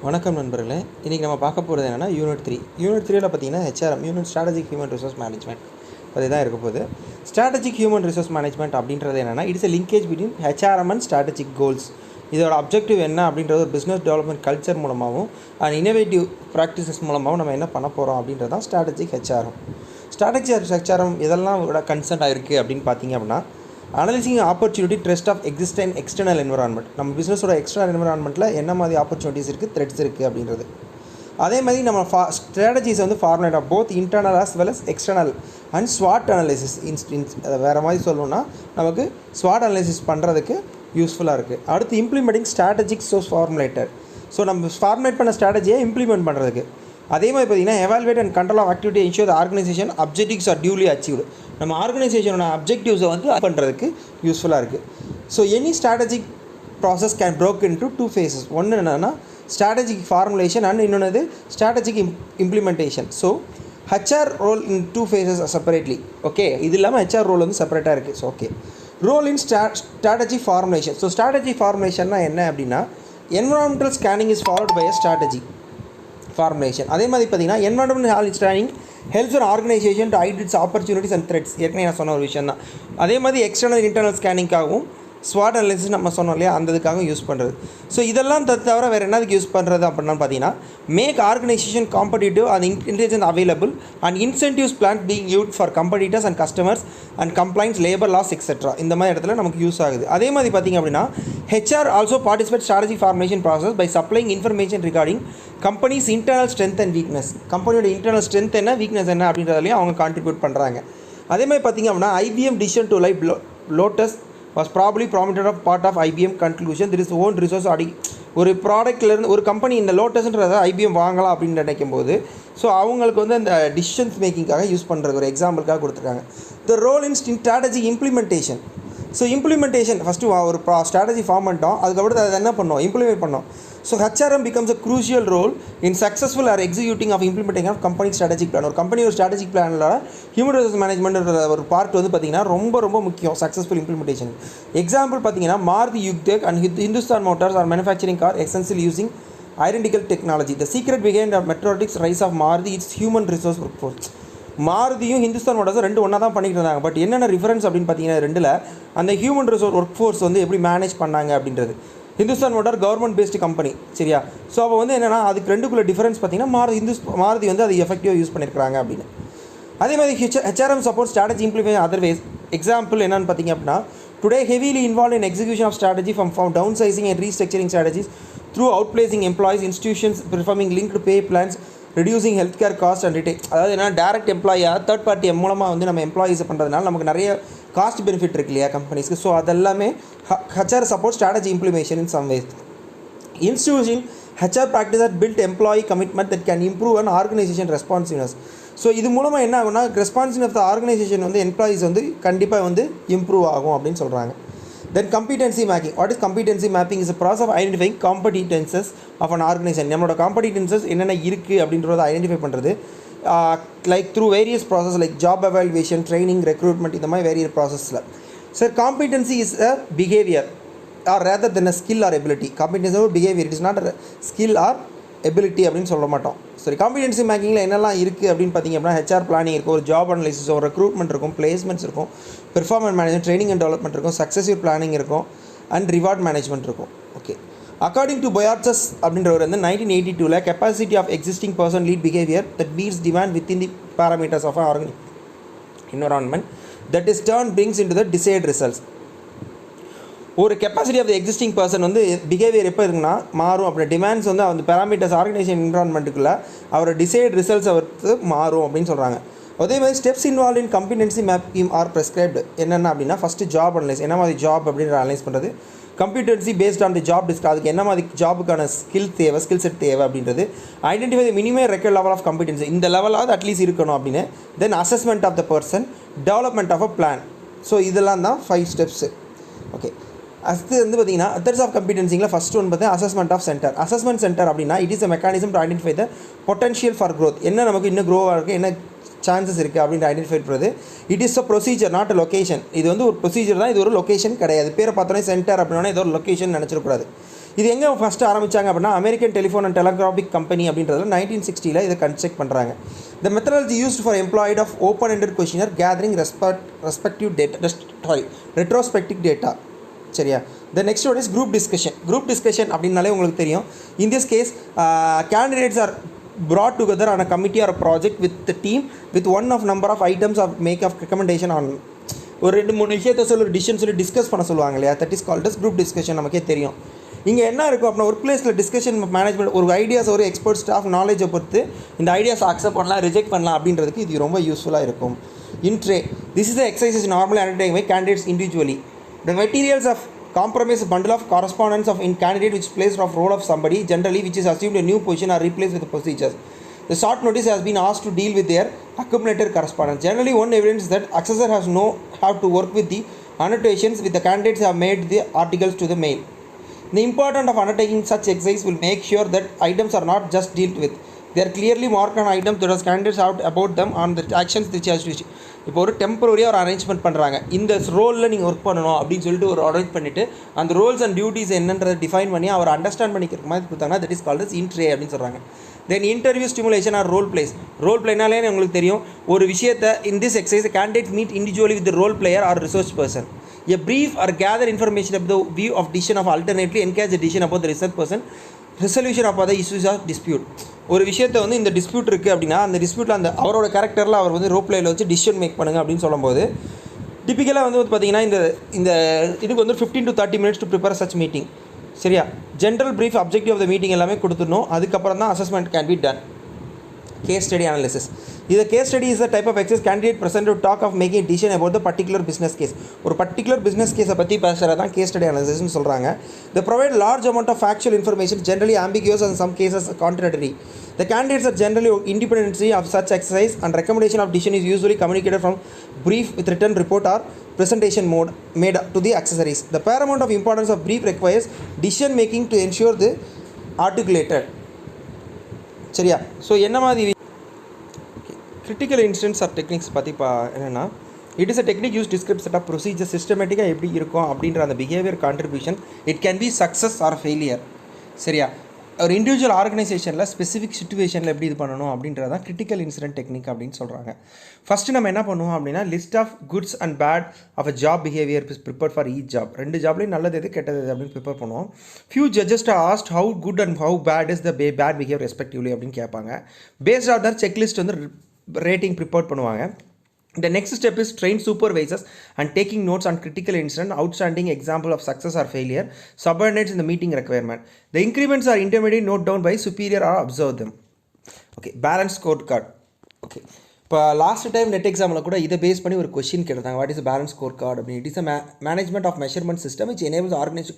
வணக்கம் நண்பர்களே. இன்றைக்கி நம்ம பார்க்க போகிறது என்னென்னா யூனிட் 3ல பார்த்தீங்கன்னா HRM, unit strategic human resource management அது தான் இருக்க போகுது. ஸ்ட்ராட்டஜிக் ஹியூமன் ரிசோர்ஸ் மேனேஜ்மெண்ட் அப்படின்றது என்னென்னா it's a linkage between HRM and strategic goals. இதோட அப்ஜெக்டிவ் என்ன அப்படின்றது ஒரு பிஸ்னஸ் டெவலப்மெண்ட் கல்ச்சர் மூலமாகவும் அண்ட் இனோவேட்டிவ் ப்ராக்டிசஸ் மூலமாகவும் நம்ம என்ன பண்ண போகிறோம் அப்படின்றது தான் ஸ்ட்ராட்டஜிக் ஹெச்ஆர்எம். ஸ்ட்ராட்டஜிக் ஹெச்ஆர்எம் இதெல்லாம் கன்சர்ன் ஆகிருக்கு அப்படின்னு பார்த்தீங்க அப்படின்னா analysing opportunity threats of existent external environment. நம்ம பிஸ்னஸோட எக்ஸ்டர்னல் என்விரான்மெண்ட்டில் என்ன மாதிரி ஆப்பர்ச்சுனிட்டிஸ் இருக்குது, த்ரெட்ஸ் இருக்குது அப்படின்றது. அதே மாதிரி நம்ம ஸ்ட்ராட்டஜிஸ் வந்து formulate of both internal as well as external and ஸ்வாட் அனலைசிஸ். வேறு மாதிரி சொல்லணும்னா நமக்கு ஸ்வாட் அனலைசிஸ் பண்ணுறதுக்கு யூஸ்ஃபுல்லாக இருக்குது. அடுத்து implementing strategic source formulator. So நம்ம ஃபார்முலேட் பண்ண ஸ்ட்ராட்டஜியை இம்ப்ளிமெண்ட் பண்ணுறதுக்கு. அதே மாதிரி பார்த்திங்கன்னா evaluate and control of activity ensure the organisation objectives are duly achieved. நம்ம ஆர்கனைசேஷனோட அப்ஜெக்டிவ்ஸை வந்து பண்ணுறதுக்கு யூஸ்ஃபுல்லாக இருக்குது. So any strategic process can broke in to 2 phases. ஒன்று என்னென்னா ஸ்ட்ராட்டஜிக் ஃபார்முலேஷன் அண்ட் இன்னொன்று strategic implementation. So HR role in 2 phases separately. Okay, இது இல்லாமல் ஹெச்ஆர் ரோல் வந்து செப்பரேட்டாக இருக்குது. So okay, role in strategic formulation. So strategic ஃபார்முலேஷன்னா என்ன அப்படின்னா environmental scanning is followed by a strategy formulation. அதே மாதிரி பார்த்தீங்கன்னா environmental scanning helps an organisation to identify its opportunities and threats. ஏற்கனவே நான் சொன்ன ஒரு விஷயம் தான். அதே மாதிரி எக்ஸ்டர்னல் இன்டர்னல் ஸ்கேனிங்காகவும் ஸ்வாட் அனலைசிஸ் நம்ம சொன்னோம் இல்லையா, அந்த இதுக்காகவும் யூஸ் பண்ணுறது. ஸோ இதெல்லாம் தவிர வேறு என்னதுக்கு யூஸ் பண்ணுறது அப்படின்னா பார்த்தீங்கன்னா make organisation competitive and intelligence available and incentives plan being used for competitors and customers and complaints, labour loss etcetera. இந்த மாதிரி இடத்துல நமக்கு யூஸ் ஆகுது. அதே மாதிரி பார்த்திங்க அப்படின்னா HR also participate strategy formation process by supplying information regarding companies internal strength and weakness. கம்பெனியோட இன்டர்னல் ஸ்ட்ரென்த் என்ன, வீக்னஸ் என்ன அப்படின்றதுலையும் அவங்க கான்ட்ரிபியூட் பண்ணுறாங்க. அதே மாதிரி பார்த்திங்க அப்படின்னா IBM decision to live Lotus was probably prominent of part of IBM conclusion there is own resource ஒரு ப்ராடக்ட்லேருந்து ஒரு கம்பெனி இந்த லோட்டஸ்ன்றதை IBM வாங்கலாம் அப்படின்னு நினைக்கும் போது ஸோ அவங்களுக்கு வந்து அந்த டிசிஷன்ஸ் மேக்கிங்காக யூஸ் பண்ணுறது ஒரு எக்ஸாம்பிளுக்காக கொடுத்துருக்காங்க. The role in strategy implementation. So implementation first ஒரு ஸ்ட்ராட்டஜி ஃபார்ம் பண்ணிட்டோம், அதுக்கப்புறம் அதை என்ன பண்ணோம், இம்ப்ளிமெண்ட் பண்ணோம். So HRM becomes a crucial role in successful or executing of implementing of company strategic plan. ஒரு கம்பெனி ஒரு ஸ்ட்ராட்டஜிக் பிளானில் ஹியூமன் ரிசோர்ஸ் மேனேஜ்மெண்ட் ஒரு பார்ட் வந்து பார்த்திங்கன்னா ரொம்ப முக்கியம் சக்ஸஸ்ஃபுல் இம்ப்ளிமெண்டேஷன். எக்ஸாம்பிள் பார்த்திங்கன்னா Maruti Udyog and Hindustan Motors are manufacturing car essential using identical technology. The secret behind meteoric rise of Maruti it's human resource work force. மாருதியும் ஹிந்துஸ்தான் மோட்டார்ஸும் ரெண்டு ஒன்றா தான் பண்ணிக்கிட்டு இருந்தாங்க. பட் என்னென்ன டிஃபரன்ஸ் அப்படின்னு பார்த்தீங்கன்னா ரெண்டில் அந்த ஹியூமன் ரிசோர்ஸ் ஒர்க் ஃபோர்ஸ் வந்து எப்படி மேனேஜ் பண்ணாங்க அப்படின்றது. Hindustan motor government based company, சரியா? ஸோ அப்போ வந்து என்னென்னா அதுக்கு ரெண்டுக்குள்ள டிஃபரன்ஸ் பார்த்தீங்கன்னா மாருதி வந்து அது எஃபெக்டிவாக யூஸ் பண்ணியிருக்காங்க அப்படின்னு. அதே மாதிரி HRM support strategy implement otherwise. Example என்னென்னு பார்த்தீங்க அப்படின்னா today heavily involve in execution of strategy from downsizing and restructuring strategies through outplacing employees institutions performing linked pay plans reducing health care cost and ரிட்டே. அதாவது என்ன, direct எம்ப்ளாயாக third party மூலமாக வந்து நம்ம employees பண்ணுறதுனால நமக்கு நிறைய cost benefit இருக்கு இல்லையா கம்பெனிஸ்க்கு. ஸோ அதெல்லாமே HR support strategy implementation in some ways. Institution HR practice are build employee commitment that can improve and organisation responsiveness. So இது மூலமாக என்ன ஆகும்னா ரெஸ்பான்சிவ் ஆஃப் த ஆர்கனைசேஷன் வந்து எம்ப்ளாயிஸ் வந்து கண்டிப்பாக வந்து இம்ப்ரூவ் ஆகும் அப்படின்னு சொல்கிறாங்க. Then competency mapping. What is competency mapping? Is a process of identifying competences of an organization. நம்மளோட competences என்னென்ன இருக்குது அப்படின்றத ஐடென்டிஃபை பண்ணுறது like through various process like job evaluation, training, recruitment, இந்த மாதிரி வேரியஸ் ப்ராசஸில். Sir competency is a behaviour or rather than a skill or ability. Competency ஒரு behaviour, it is not a skill or ability அப்படின்னு சொல்ல மாட்டோம். சரி, competency மேக்கிங்கில் என்னெல்லாம் இருக்குது அப்படின்னு பார்த்தீங்க அப்படின்னா HR பிளானிங் இருக்கும், ஒரு ஜாப் அனலைசிஸ், ஒரு ரெக்ரூட்மெண்ட் இருக்கும், பிளேஸ்மெண்ட்ஸ் இருக்கும், performance management, training and development இருக்கும், சக்ஸஸிவ் பிளானிங் இருக்கும் அண்ட் ரிவார்ட் மேனேஜ்மெண்ட் இருக்கும். ஓகே, அக்கார்டிங் டு பயாட்சஸ் அப்படின்றவர் வந்து 1982 capacity of existing person lead behaviour that meets demand within the parameters of environment that is turn brings in to the desired results. ஒரு capacity of the existing person வந்து behaviour எப்போ இருக்குன்னா மாறும், அப்படி demands வந்து அந்த பேராமீட்டர்ஸ் ஆர்கனைசேஷன் என்விரான்மெண்ட்டுக்குள்ளே அவரோட desired results அவருக்கு மாறும் அப்படின்னு சொல்கிறாங்க. அதே மாதிரி steps involve in competency mapping are prescribed. என்னென்ன அப்படின்னா ஃபஸ்ட்டு ஜாப் அனலைஸ், என்ன மாதிரி ஜாப் அப்படின்ற அனலைஸ் பண்ணுறது. Competency based on the job அதுக்கு என்ன மாதிரி ஜாபுக்கான ஸ்கில் செட் தேவை அப்படின்றது. Identify the minimum required level of competency, இந்த லெவலாவது அட்லீஸ்ட் இருக்கணும் அப்படின்னு. Then assessment of the person, development of a plan. So இதெல்லாம் தான் 5 ஸ்டெப்ஸு. ஓகே, அது வந்து பார்த்தீங்கன்னா அதர்ஸ் ஆஃப் கம்பிடென்சிங்கில் ஃபஸ்ட் ஒன் பார்த்தீங்கன்னா assessment of centre. Assessment centre அப்படின்னா it is a mechanism to identify the potential for growth. என்ன நமக்கு இன்னும் க்ரோவாக இருக்குது, என்ன சான்சஸ் இருக்குது அப்படின்னு ஐடென்டிஃபை பண்ணுறது. It is a procedure not a location. இது வந்து ஒரு ப்ரொசீஜர் தான், இது ஒரு லொக்கேஷன் கிடையாது. பேரை பார்த்தோன்னே சென்டர் அப்படின்னா ஏதோ ஒரு லொக்கேஷன் நினச்சிடக்கூடாது. இது எங்கே ஃபஸ்ட்டு ஆரம்பித்தாங்க அப்படின்னா American telephone and telegraphic company அப்படின்றதுல 1960 இதை கன்ஸ்ட்ரக்ட் பண்ணுறாங்க. The methodology used for employed of open ended questionnaire gathering respective data retrospective data. சரியா? The next one is group discussion. Group discussion அப்படின்னாலே உங்களுக்கு தெரியும். In this case candidates are brought together on a committee or a project with the team with one of number of items of make of recommendation on ஒரு 2-3 விஷயத்தை சொல்லி ஒரு decision சொல்லி discuss பண்ண சொல்லுவாங்க இல்லையா, that is called as group discussion. நமக்கே தெரியும். இங்கே என்ன இருக்கும் அப்படின்னா ஒர்க் பிளேஸில் டிஸ்கஷன் மேனேஜ்மெண்ட் ஒரு ஐடியாஸ் ஒரு எக்ஸ்பர்ட் ஸ்டாஃப் நாலேஜை பொறுத்து இந்த ஐடியாஸ் அக்செப்ட் பண்ணலாம் ரிஜெக்ட் பண்ணலாம் அப்படின்றதுக்கு இது ரொம்ப யூஸ்ஃபுல்லாக இருக்கும். In tray this is the exercise normally undertaking by candidates individually. The materials of compromise bundle of correspondence of in candidate which plays of role of somebody generally which is assumed a new position or replaced with the procedures. The short notice has been asked to deal with their accumulated correspondence. Generally one evidence that accessor have to work with the annotations with the candidates have made the articles to the mail. The importance of undertaking such exercise will make sure that items are not just dealt with. They are clearly marked on items that as candidates have about them on the actions which has to. இப்போ ஒரு டெம்பரரியாக ஒரு arrangement பண்ணுறாங்க, இந்த ரோலில் நீங்கள் work பண்ணணும் அப்படின்னு சொல்லிட்டு ஒரு அரேஞ்ச் பண்ணிவிட்டு அந்த ரோல்ஸ் அண்ட் டியூட்டிஸ் என்னன்றதை டிஃபைன் பண்ணி அவர் அண்டர்ஸ்டாண்ட் பண்ணிக்கிற மாதிரி கொடுத்தாங்கன்னா that is called as in tray அப்படின்னு சொல்கிறாங்க. Then interview stimulation or role plays. Role பிளேனாலே உங்களுக்கு தெரியும் ஒரு விஷயத்தை in this exercise candidates meet individually with role player or research person. A brief or gather information about the view of decision of alternately encourage the decision about the research person resolution of other issues of dispute. ஒரு விஷயத்தை வந்து இந்த dispute இருக்குது அப்படின்னா அந்த டிஸ்பியூட்டில் அந்த அவரோட கேரக்டரில் அவர் வந்து ரோல் பிளேயில் வச்சு டிசிஷன் மேக் பண்ணுங்க அப்படின்னு சொல்லும்போது டிப்பிக்கலாக வந்து பார்த்தீங்கன்னா இந்த இதுக்கு வந்து 15 to 30 minutes to prepare such meeting. சரியா? General brief objective of the meeting எல்லாமே கொடுத்துடணும். அதுக்கப்புறம் தான் assessment can be done. Case study analysis. This case study is a type of exercise candidate present to talk of making a decision about the particular business case. ஒரு particular business case பற்றி பேசுகிறது தான் case study analysis னு சொல்கிறாங்க. They provide large amount of factual information, generally ambiguous and in some cases contradictory. The candidates are generally independent of such exercise and recommendation of decision is usually communicated from brief with written report or presentation mode made to the accessories. The paramount of importance of brief requires decision making to ensure the articulated. சரியா? So என்ன மாதிரி critical instance or techniques பற்றி என்னென்னா it is a technique use describe set of procedure சிஸ்டமேட்டிக்காக எப்படி இருக்கும் அப்படின்ற அந்த behaviour contribution it can be success or failure. சரியா? ஒரு இண்டிவிஜுவல் ஆர்கனைசேஷனில் ஸ்பெசிஃபிக் சிச்சுவேஷனில் எப்படி இது பண்ணணும் அப்படின்றது தான் கிரிட்டிக்கல் இன்சிடென்ட் டெக்னிக் அப்படின்னு சொல்கிறாங்க. ஃபஸ்ட்டு நம்ம என்ன பண்ணுவோம் அப்படின்னா list of goods and bad of a job behaviour is prepare for each job. 2 ஜாப்லேயும் நல்லது எது கெட்டது எது அப்படின்னு ப்ரிப்பேர் பண்ணுவோம். Few judges asked how good and how bad is the bad behaviour respectively அப்படின்னு கேட்பாங்க. பேஸ்ட் ஆஃப் தட் செக்லிஸ்ட் வந்து ரேட்டிங் ப்ரிப்பேர் பண்ணுவாங்க. The next step is train supervisors and taking notes on critical incident, outstanding example of success or failure, subordinates in the meeting requirement. The increments are intermediate note down by superior or observe them. Okay, balanced scorecard. Okay. இப்போ last time NET எக்ஸாமில் கூட இதை base பண்ணி ஒரு question கேட்டாங்க. What is balance score card அப்படின்னு. It is a management of measurement system which enables organise to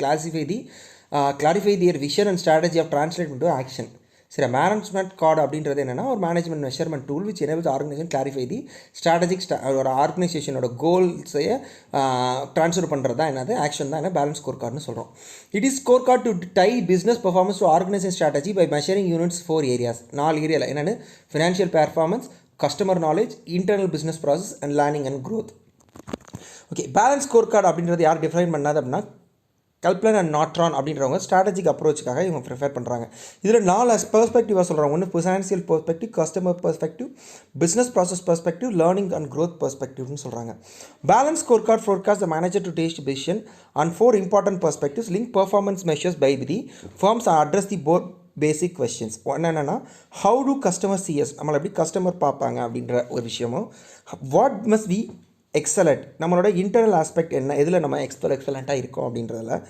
clarify their vision and strategy of translate into action. சரி, management card அப்படின்றது என்னென்னா ஒரு management measurement tool which enables organisation clarify the strategic ஒரு ஆர்கனைசேஷனோட கோல்ஸையை transfer பண்ணுறது தான் என்னது action தான் என்ன பேலன்ஸ் ஸ்கோர் கார்டுன்னு சொல்கிறோம். It is score card to tie business performance to organisation strategy by measuring units 4 areas. 4 ஏரியாவில் என்னென்னு financial performance, customer knowledge, internal business process and learning and growth. Okay, balance score card அப்படின்றது யார் define பண்ணாது அப்படின்னா கல்ப்ளன் and நாட்ரான் அப்படின்றவங்க strategic அப்ரோச்சுக்காக இவங்க prefer பண்ணுறாங்க. இதில் 4 பெர்ஸ்பெக்டிவாக சொல்கிறாங்க. ஒன்று financial perspective, customer perspective, business process perspective, learning and growth பெர்ஸ்பெக்டிவ்னு சொல்கிறாங்க. Balance score card forecast the manager to take decision on 4 important perspectives link performance measures by the firms address the four basic questions. ஒன்று என்னென்னா how to customer CS, நம்மளை எப்படி customer பார்ப்பாங்க அப்படின்ற ஒரு விஷயமும், வாட் மஸ்ட் வி எக்ஸலண்ட், நம்மளோட internal aspect என்ன, எதில் நம்ம எக்ஸலண்ட்டாக இருக்கோம் அப்படின்றதில்,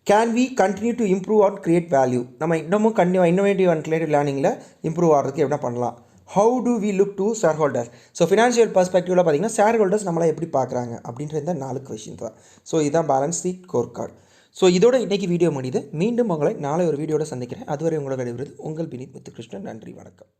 can we continue to improve or create value, நம்ம இன்னமும் இன்னோவேட்டிவ் அண்ட் கிரியேட்டிவ் லேர்னிங்கில் இம்ப்ரூவ் ஆகிறதுக்கு என்ன பண்ணலாம், how to we look to shareholders. ஸோ ஃபினான்ஷியல் பர்ஸ்பெக்டிவில் பார்த்தீங்கன்னா ஷேர் ஹோல்டர்ஸ் நம்மளை எப்படி பார்க்குறாங்க அப்படின்ற இந்த 4 கொஷின் தான். ஸோ இதுதான் balance sheet score card. So இதோட இன்றைக்கி வீடியோ முடியுது. மீண்டும் உங்களை நாளை ஒரு வீடியோட சந்திக்கிறேன். அதுவரை உங்களோட விடைபெறுவது உங்கள் வினித் முத்துகிருஷ்ணன். நன்றி, வணக்கம்.